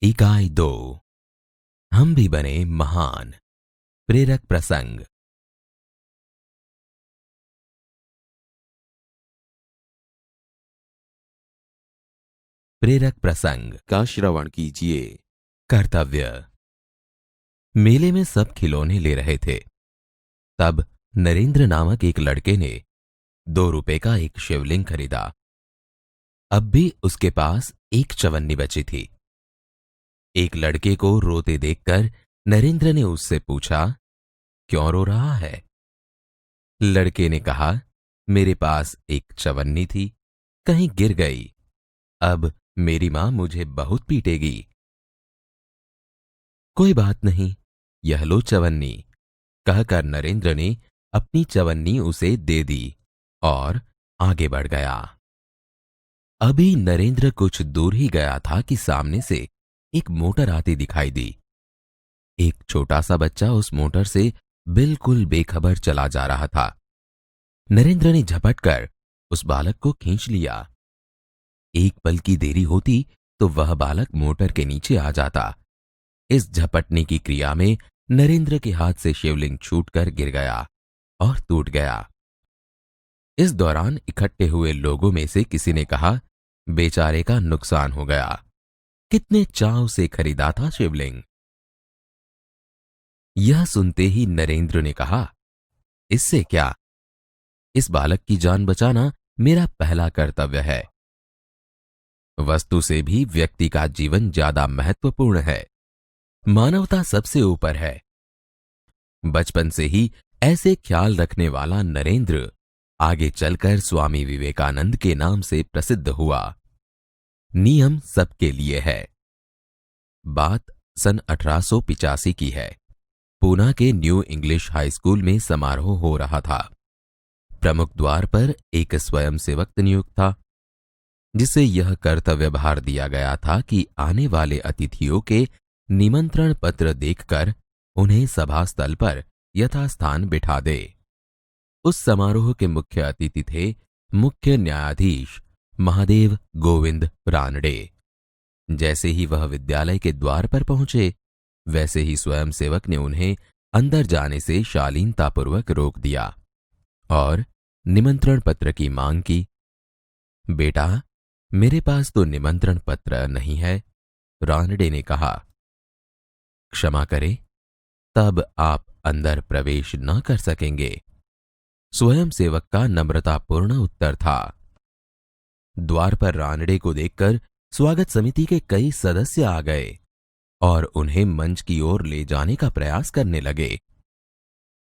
इकाई 2। हम भी बने महान। प्रेरक प्रसंग। प्रेरक प्रसंग का श्रवण कीजिए। कर्तव्य। मेले में सब खिलौने ले रहे थे। तब नरेंद्र नामक एक लड़के ने 2 रुपए का एक शिवलिंग खरीदा। अब भी उसके पास एक चवन्नी बची थी। एक लड़के को रोते देखकर नरेंद्र ने उससे पूछा, क्यों रो रहा है? लड़के ने कहा, मेरे पास एक चवन्नी थी, कहीं गिर गई। अब मेरी मां मुझे बहुत पीटेगी। कोई बात नहीं, यह लो चवन्नी, कहकर नरेंद्र ने अपनी चवन्नी उसे दे दी और आगे बढ़ गया। अभी नरेंद्र कुछ दूर ही गया था कि सामने से एक मोटर आती दिखाई दी। एक छोटा सा बच्चा उस मोटर से बिल्कुल बेखबर चला जा रहा था। नरेंद्र ने झपटकर उस बालक को खींच लिया। एक पल की देरी होती तो वह बालक मोटर के नीचे आ जाता। इस झपटने की क्रिया में नरेंद्र के हाथ से शिवलिंग छूटकर गिर गया और टूट गया। इस दौरान इकट्ठे हुए लोगों में से किसी ने कहा, बेचारे का नुकसान हो गया, कितने चाव से खरीदा था शिवलिंग। यह सुनते ही नरेंद्र ने कहा, इससे क्या, इस बालक की जान बचाना मेरा पहला कर्तव्य है। वस्तु से भी व्यक्ति का जीवन ज्यादा महत्वपूर्ण है। मानवता सबसे ऊपर है। बचपन से ही ऐसे ख्याल रखने वाला नरेंद्र आगे चलकर स्वामी विवेकानंद के नाम से प्रसिद्ध हुआ। नियम सबके लिए है। बात सन 1885 की है। पूना के न्यू इंग्लिश हाई स्कूल में समारोह हो रहा था। प्रमुख द्वार पर एक स्वयंसेवक नियुक्त था, जिसे यह कर्तव्य भार दिया गया था कि आने वाले अतिथियों के निमंत्रण पत्र देखकर उन्हें सभा स्थल पर यथास्थान बिठा दे। उस समारोह के मुख्य अतिथि थे मुख्य न्यायाधीश महादेव गोविंद रानडे। जैसे ही वह विद्यालय के द्वार पर पहुंचे, वैसे ही स्वयंसेवक ने उन्हें अंदर जाने से शालीनतापूर्वक रोक दिया और निमंत्रण पत्र की मांग की। बेटा, मेरे पास तो निमंत्रण पत्र नहीं है, रानडे ने कहा। क्षमा करें, तब आप अंदर प्रवेश न कर सकेंगे, स्वयंसेवक का नम्रतापूर्ण उत्तर था। द्वार पर रानडे को देखकर स्वागत समिति के कई सदस्य आ गए और उन्हें मंच की ओर ले जाने का प्रयास करने लगे।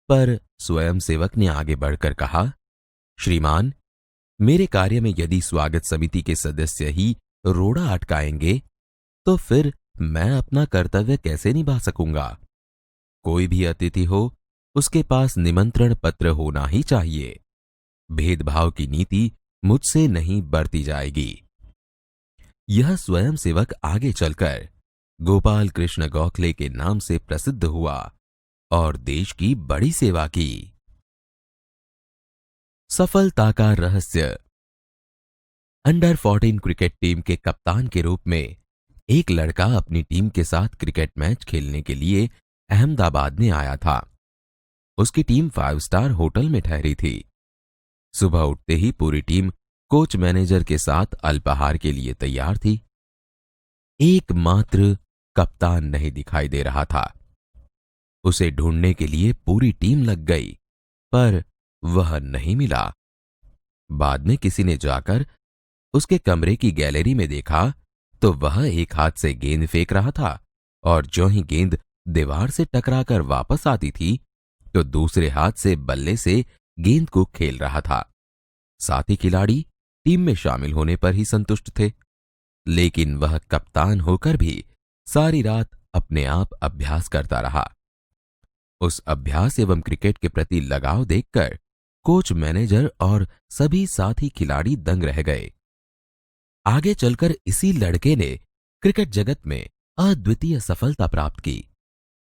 पर स्वयंसेवक ने आगे बढ़कर कहा, श्रीमान, मेरे कार्य में यदि स्वागत समिति के सदस्य ही रोड़ा अटकाएंगे तो फिर मैं अपना कर्तव्य कैसे निभा सकूंगा। कोई भी अतिथि हो, उसके पास निमंत्रण पत्र होना ही चाहिए। भेदभाव की नीति मुझसे नहीं बरती जाएगी। यह स्वयंसेवक आगे चलकर गोपाल कृष्ण गोखले के नाम से प्रसिद्ध हुआ और देश की बड़ी सेवा की। सफलता का रहस्य। अंडर 14 क्रिकेट टीम के कप्तान के रूप में एक लड़का अपनी टीम के साथ क्रिकेट मैच खेलने के लिए अहमदाबाद में आया था। उसकी टीम 5 स्टार होटल में ठहरी थी। सुबह उठते ही पूरी टीम कोच मैनेजर के साथ अल्पाहार के लिए तैयार थी। एकमात्र कप्तान नहीं दिखाई दे रहा था। उसे ढूंढने के लिए पूरी टीम लग गई, पर वह नहीं मिला। बाद में किसी ने जाकर उसके कमरे की गैलरी में देखा तो वह एक हाथ से गेंद फेंक रहा था और जो ही गेंद दीवार से टकराकर वापस आती थी तो दूसरे हाथ से बल्ले से गेंद को खेल रहा था। साथी खिलाड़ी टीम में शामिल होने पर ही संतुष्ट थे, लेकिन वह कप्तान होकर भी सारी रात अपने आप अभ्यास करता रहा। उस अभ्यास एवं क्रिकेट के प्रति लगाव देखकर कोच मैनेजर और सभी साथी खिलाड़ी दंग रह गए। आगे चलकर इसी लड़के ने क्रिकेट जगत में अद्वितीय सफलता प्राप्त की।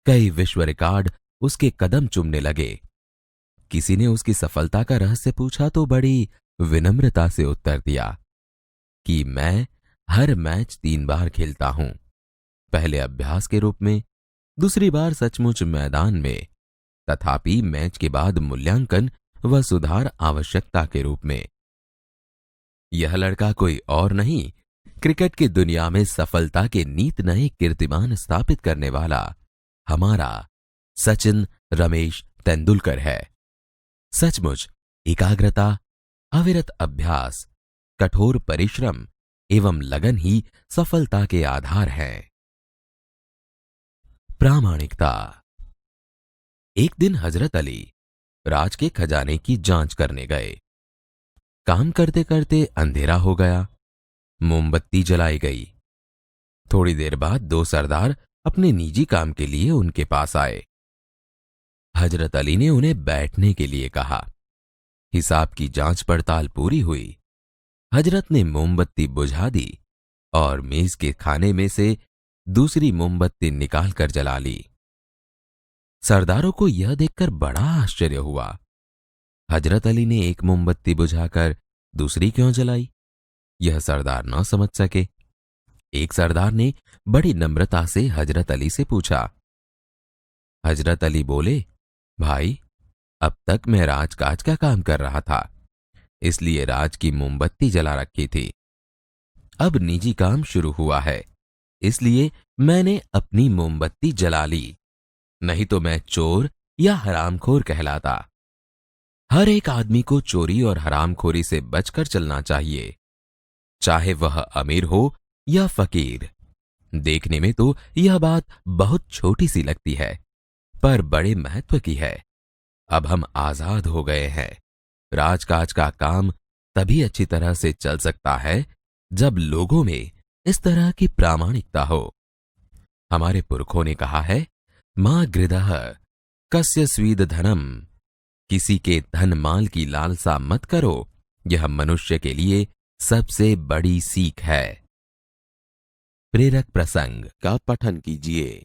कई विश्व रिकॉर्ड उसके कदम चूमने लगे। किसी ने उसकी सफलता का रहस्य पूछा तो बड़ी विनम्रता से उत्तर दिया कि मैं हर मैच 3 बार खेलता हूं। पहले अभ्यास के रूप में, दूसरी बार सचमुच मैदान में, तथापि मैच के बाद मूल्यांकन व सुधार आवश्यकता के रूप में। यह लड़का कोई और नहीं, क्रिकेट की दुनिया में सफलता के नीत नए कीर्तिमान स्थापित करने वाला हमारा सचिन रमेश तेंदुलकर है। सचमुच एकाग्रता, अविरत अभ्यास, कठोर परिश्रम एवं लगन ही सफलता के आधार हैं। प्रामाणिकता। एक दिन हजरत अली राज के खजाने की जांच करने गए। काम करते करते अंधेरा हो गया। मोमबत्ती जलाई गई। थोड़ी देर बाद दो सरदार अपने निजी काम के लिए उनके पास आए। हजरत अली ने उन्हें बैठने के लिए कहा। हिसाब की जांच पड़ताल पूरी हुई। हजरत ने मोमबत्ती बुझा दी और मेज के खाने में से दूसरी मोमबत्ती निकालकर जला ली। सरदारों को यह देखकर बड़ा आश्चर्य हुआ। हजरत अली ने एक मोमबत्ती बुझाकर दूसरी क्यों जलाई, यह सरदार न समझ सके। एक सरदार ने बड़ी नम्रता से हजरत अली से पूछा। हजरत अली बोले, भाई, अब तक मैं राजकाज का काम कर रहा था, इसलिए राज की मोमबत्ती जला रखी थी। अब निजी काम शुरू हुआ है, इसलिए मैंने अपनी मोमबत्ती जला ली, नहीं तो मैं चोर या हरामखोर कहलाता। हर एक आदमी को चोरी और हरामखोरी से बचकर चलना चाहिए, चाहे वह अमीर हो या फकीर। देखने में तो यह बात बहुत छोटी सी लगती है, पर बड़े महत्व की है। अब हम आजाद हो गए हैं। राजकाज का काम तभी अच्छी तरह से चल सकता है जब लोगों में इस तरह की प्रामाणिकता हो। हमारे पुरखों ने कहा है, मां गृधः कस्य स्वीद धनम। किसी के धन माल की लालसा मत करो, यह मनुष्य के लिए सबसे बड़ी सीख है। प्रेरक प्रसंग का पठन कीजिए।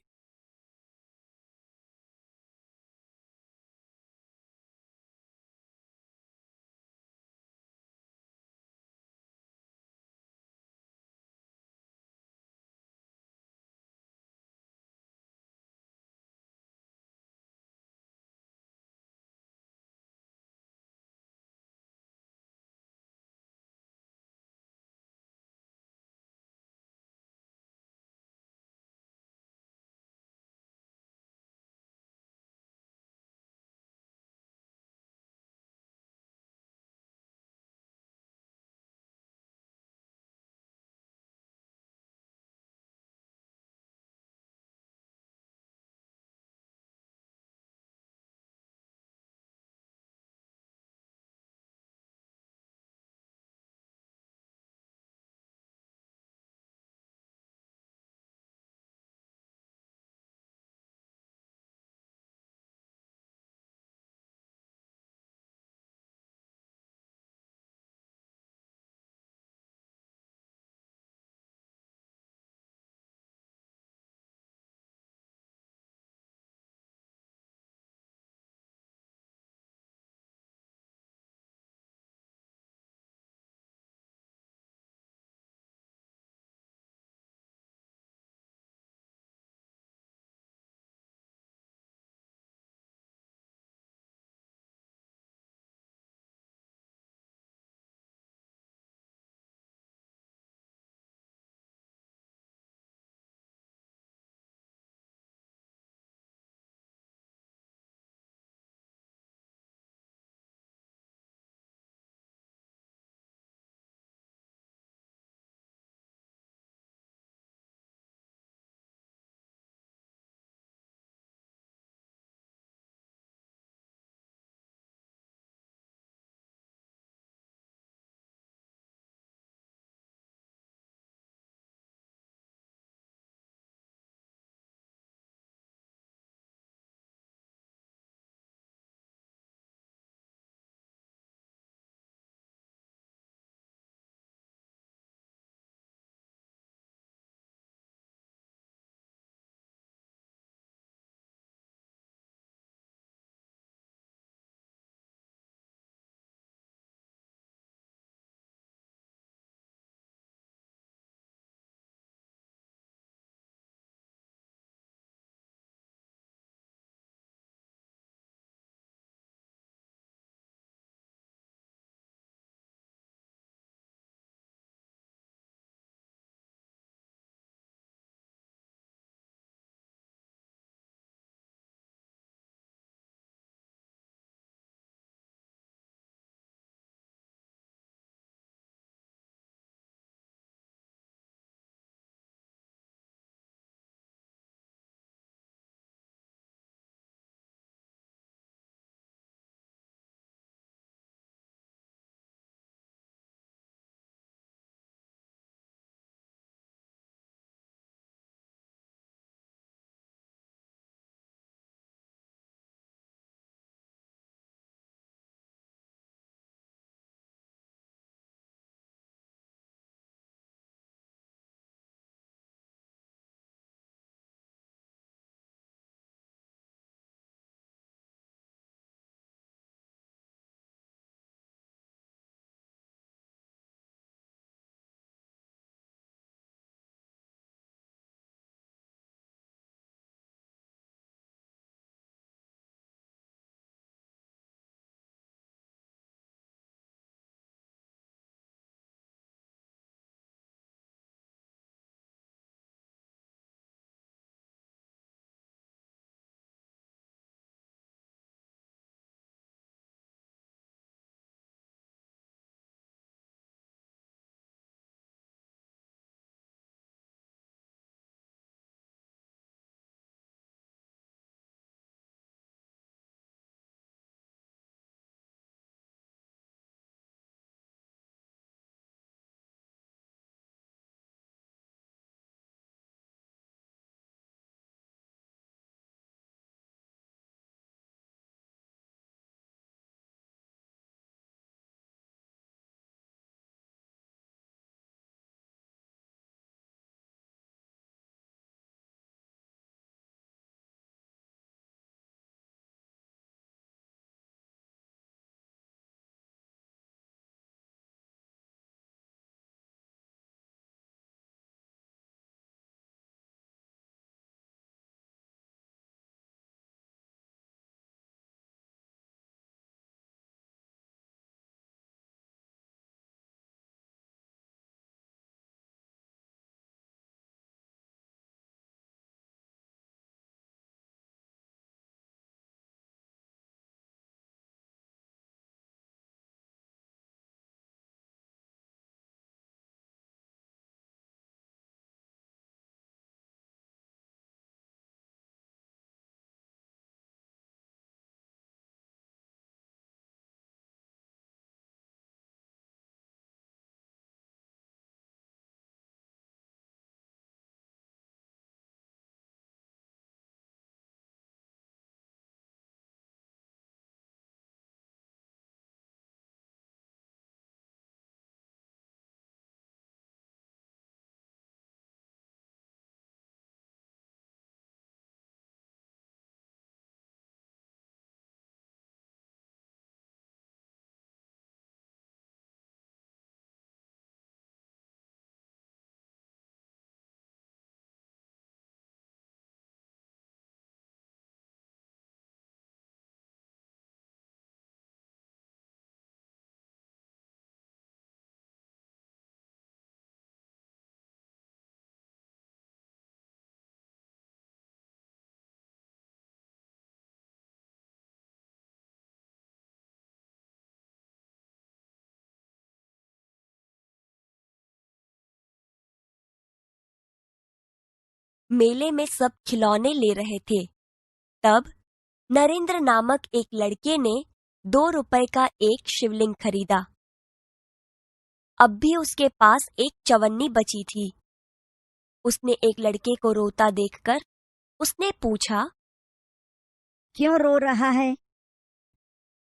मेले में सब खिलौने ले रहे थे। तब नरेंद्र नामक एक लड़के ने 2 रुपए का एक शिवलिंग खरीदा। अब भी उसके पास एक चवन्नी बची थी। उसने एक लड़के को रोता देखकर उसने पूछा, क्यों रो रहा है?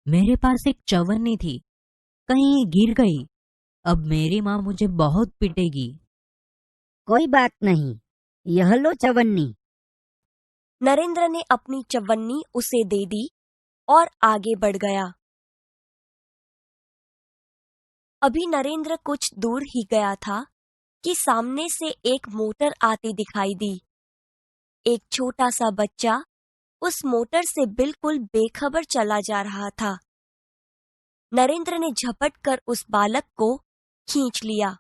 मेरे पास एक चवन्नी थी, कहीं ये गिर गई। अब मेरी माँ मुझे बहुत पिटेगी। कोई बात नहीं, यह लो चवन्नी। नरेंद्र ने अपनी चवन्नी उसे दे दी और आगे बढ़ गया। अभी नरेंद्र कुछ दूर ही गया था कि सामने से एक मोटर आती दिखाई दी। एक छोटा सा बच्चा उस मोटर से बिल्कुल बेखबर चला जा रहा था। नरेंद्र ने झपट कर उस बालक को खींच लिया।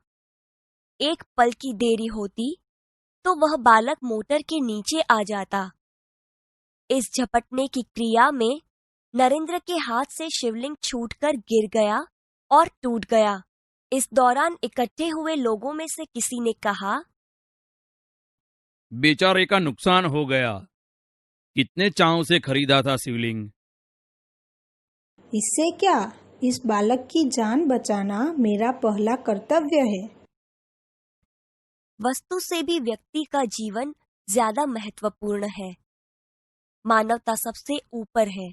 एक पल की देरी होती तो वह बालक मोटर के नीचे आ जाता। इस झपटने की क्रिया में नरेंद्र के हाथ से शिवलिंग छूटकर गिर गया और टूट गया। इस दौरान इकट्ठे हुए लोगों में से किसी ने कहा, बेचारे का नुकसान हो गया। कितने चाव से खरीदा था शिवलिंग। इससे क्या, इस बालक की जान बचाना मेरा पहला कर्तव्य है। वस्तु से भी व्यक्ति का जीवन ज्यादा महत्वपूर्ण है। मानवता सबसे ऊपर है।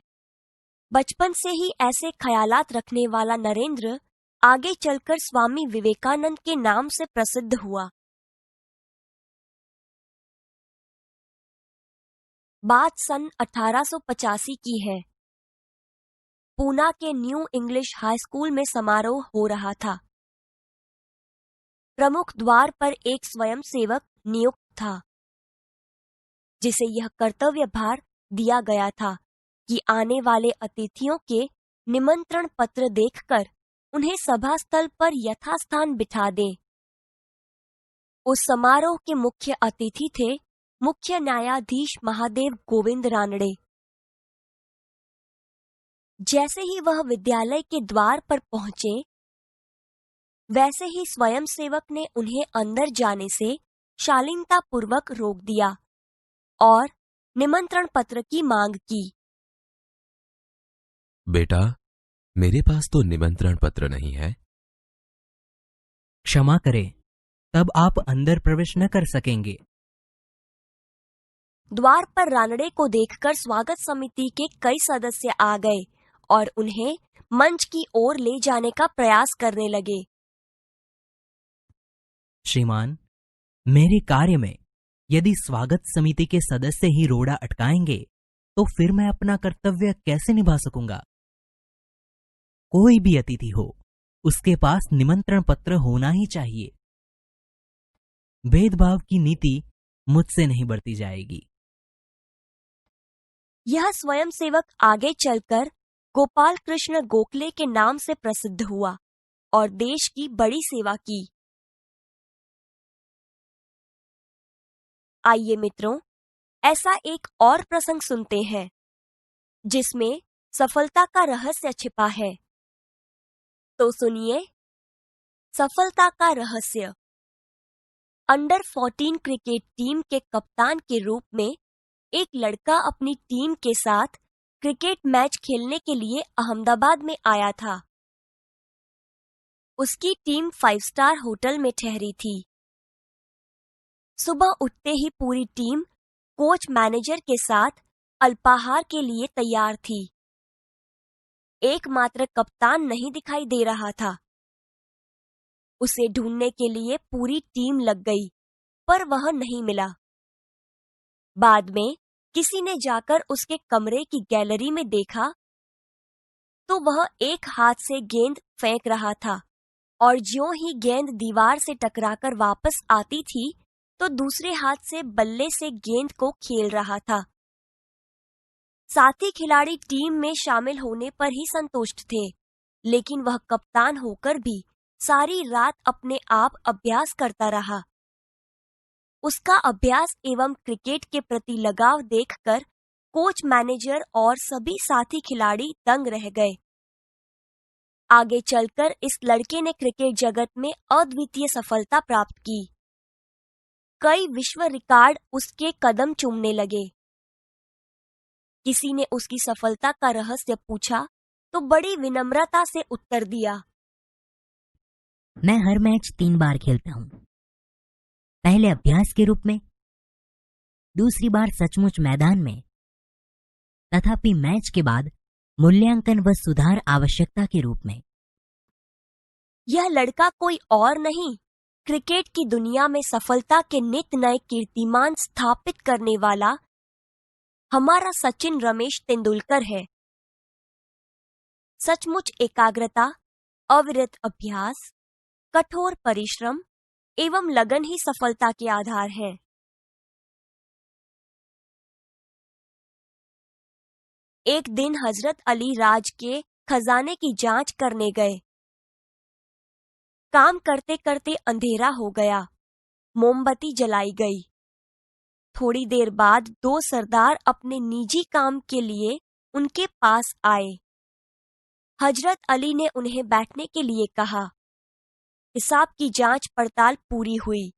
बचपन से ही ऐसे ख्यालात रखने वाला नरेंद्र आगे चलकर स्वामी विवेकानंद के नाम से प्रसिद्ध हुआ। बात सन 1885 की है। पूना के न्यू इंग्लिश हाई स्कूल में समारोह हो रहा था। प्रमुख द्वार पर एक स्वयंसेवक नियुक्त था, जिसे यह कर्तव्य भार दिया गया था कि आने वाले अतिथियों के निमंत्रण पत्र देखकर उन्हें सभा स्थल पर यथास्थान बिठा दे। उस समारोह के मुख्य अतिथि थे मुख्य न्यायाधीश महादेव गोविंद रानड़े। जैसे ही वह विद्यालय के द्वार पर पहुंचे, वैसे ही स्वयंसेवक ने उन्हें अंदर जाने से शालीनता पूर्वक रोक दिया और निमंत्रण पत्र की मांग की। बेटा, मेरे पास तो निमंत्रण पत्र नहीं है। क्षमा करें, तब आप अंदर प्रवेश न कर सकेंगे। द्वार पर रानड़े को देखकर स्वागत समिति के कई सदस्य आ गए और उन्हें मंच की ओर ले जाने का प्रयास करने लगे। श्रीमान, मेरे कार्य में यदि स्वागत समिति के सदस्य ही रोड़ा अटकाएंगे तो फिर मैं अपना कर्तव्य कैसे निभा सकूंगा? कोई भी अतिथि हो, उसके पास निमंत्रण पत्र होना ही चाहिए। भेदभाव की नीति मुझसे नहीं बरती जाएगी। यह स्वयंसेवक आगे चलकर गोपाल कृष्ण गोखले के नाम से प्रसिद्ध हुआ और देश की बड़ी सेवा की। आइए मित्रों, ऐसा एक और प्रसंग सुनते हैं जिसमें सफलता का रहस्य छिपा है। तो सुनिए, सफलता का रहस्य। अंडर 14 क्रिकेट टीम के कप्तान के रूप में एक लड़का अपनी टीम के साथ क्रिकेट मैच खेलने के लिए अहमदाबाद में आया था। उसकी टीम 5 स्टार होटल में ठहरी थी। सुबह उठते ही पूरी टीम कोच मैनेजर के साथ अल्पाहार के लिए तैयार थी। एकमात्र कप्तान नहीं दिखाई दे रहा था। उसे ढूंढने के लिए पूरी टीम लग गई, पर वह नहीं मिला। बाद में किसी ने जाकर उसके कमरे की गैलरी में देखा तो वह एक हाथ से गेंद फेंक रहा था और ज्यों ही गेंद दीवार से टकराकर वापस आती थी तो दूसरे हाथ से बल्ले से गेंद को खेल रहा था। साथी खिलाड़ी टीम में शामिल होने पर ही संतुष्ट थे, लेकिन वह कप्तान होकर भी सारी रात अपने आप अभ्यास करता रहा। उसका अभ्यास एवं क्रिकेट के प्रति लगाव देखकर कोच मैनेजर और सभी साथी खिलाड़ी दंग रह गए। आगे चलकर इस लड़के ने क्रिकेट जगत में अद्वितीय सफलता प्राप्त की। कई विश्व रिकॉर्ड उसके कदम चूमने लगे। किसी ने उसकी सफलता का रहस्य पूछा तो बड़ी विनम्रता से उत्तर दिया, मैं हर मैच 3 बार खेलता हूँ। पहले अभ्यास के रूप में, दूसरी बार सचमुच मैदान में, तथापि मैच के बाद मूल्यांकन व सुधार आवश्यकता के रूप में। यह लड़का कोई और नहीं, क्रिकेट की दुनिया में सफलता के नित नए कीर्तिमान स्थापित करने वाला हमारा सचिन रमेश तेंदुलकर है। सचमुच एकाग्रता, अविरत अभ्यास, कठोर परिश्रम एवं लगन ही सफलता के आधार हैं। एक दिन हजरत अली राज के खजाने की जांच करने गए। काम करते करते अंधेरा हो गया। मोमबत्ती जलाई गई। थोड़ी देर बाद 2 सरदार अपने निजी काम के लिए उनके पास आए। हजरत अली ने उन्हें बैठने के लिए कहा। हिसाब की जांच पड़ताल पूरी हुई।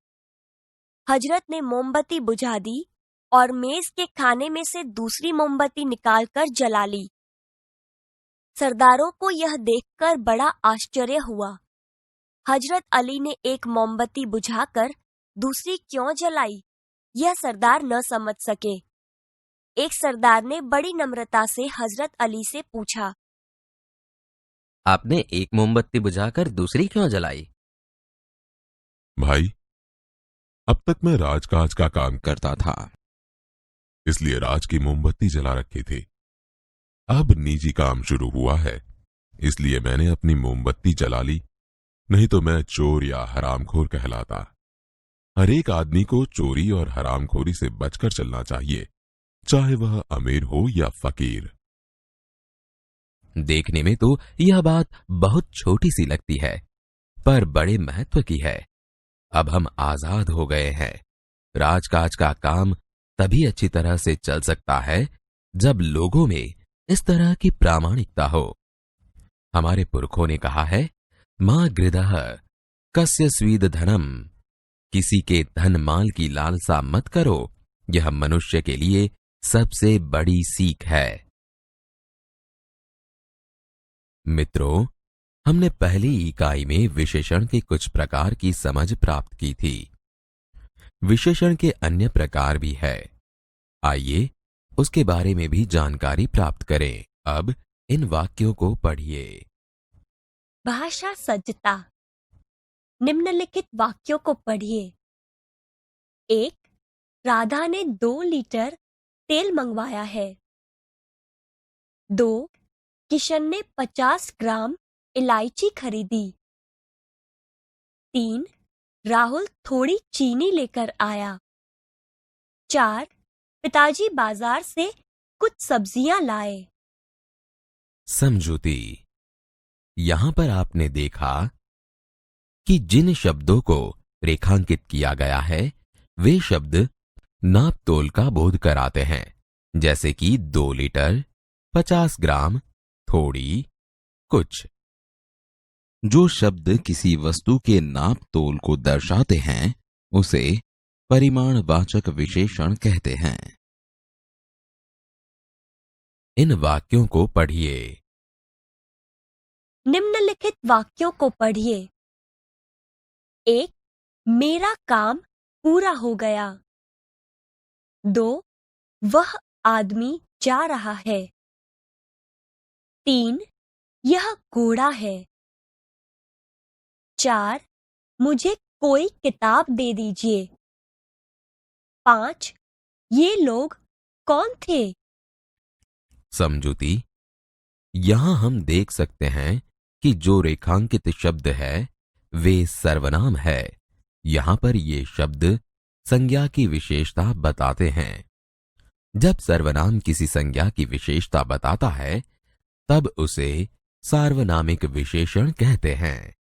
हजरत ने मोमबत्ती बुझा दी और मेज के खाने में से दूसरी मोमबत्ती निकालकर जला ली। सरदारों को यह देखकर बड़ा आश्चर्य हुआ। हजरत अली ने एक मोमबत्ती बुझाकर दूसरी क्यों जलाई, यह सरदार न समझ सके। एक सरदार ने बड़ी नम्रता से हजरत अली से पूछा, आपने एक मोमबत्ती बुझाकर दूसरी क्यों जलाई? भाई, अब तक मैं राजकाज का काम करता था, इसलिए राज की मोमबत्ती जला रखी थी। अब निजी काम शुरू हुआ है, इसलिए मैंने अपनी मोमबत्ती जला ली, नहीं तो मैं चोर या हरामखोर कहलाता। हर एक आदमी को चोरी और हरामखोरी से बचकर चलना चाहिए, चाहे वह अमीर हो या फकीर। देखने में तो यह बात बहुत छोटी सी लगती है, पर बड़े महत्व की है। अब हम आजाद हो गए हैं। राजकाज का काम तभी अच्छी तरह से चल सकता है जब लोगों में इस तरह की प्रामाणिकता हो। हमारे पुरखों ने कहा है, मां गृदः कस्य स्वीद धनम, किसी के धन माल की लालसा मत करो। यह मनुष्य के लिए सबसे बड़ी सीख है। मित्रों, हमने पहली इकाई में विशेषण के कुछ प्रकार की समझ प्राप्त की थी। विशेषण के अन्य प्रकार भी है। आइए उसके बारे में भी जानकारी प्राप्त करें। अब इन वाक्यों को पढ़िए। भाषा सज्जता। निम्नलिखित वाक्यों को पढ़िए। 1. राधा ने 2 लीटर तेल मंगवाया है। 2. किशन ने 50 ग्राम इलायची खरीदी। 3. राहुल थोड़ी चीनी लेकर आया। 4. पिताजी बाजार से कुछ सब्जियां लाए। समझूती। यहां पर आपने देखा कि जिन शब्दों को रेखांकित किया गया है वे शब्द नाप तोल का बोध कराते हैं, जैसे कि 2 लीटर, 50 ग्राम, थोड़ी, कुछ। जो शब्द किसी वस्तु के नाप तोल को दर्शाते हैं उसे परिमाणवाचक विशेषण कहते हैं। इन वाक्यों को पढ़िए। निम्नलिखित वाक्यों को पढ़िए। 1. मेरा काम पूरा हो गया। 2. वह आदमी जा रहा है। 3. यह घोड़ा है। 4. मुझे कोई किताब दे दीजिए। 5. ये लोग कौन थे? समझूती। यहां हम देख सकते हैं कि जो रेखांकित शब्द है वे सर्वनाम है। यहां पर ये शब्द संज्ञा की विशेषता बताते हैं। जब सर्वनाम किसी संज्ञा की विशेषता बताता है तब उसे सार्वनामिक विशेषण कहते हैं।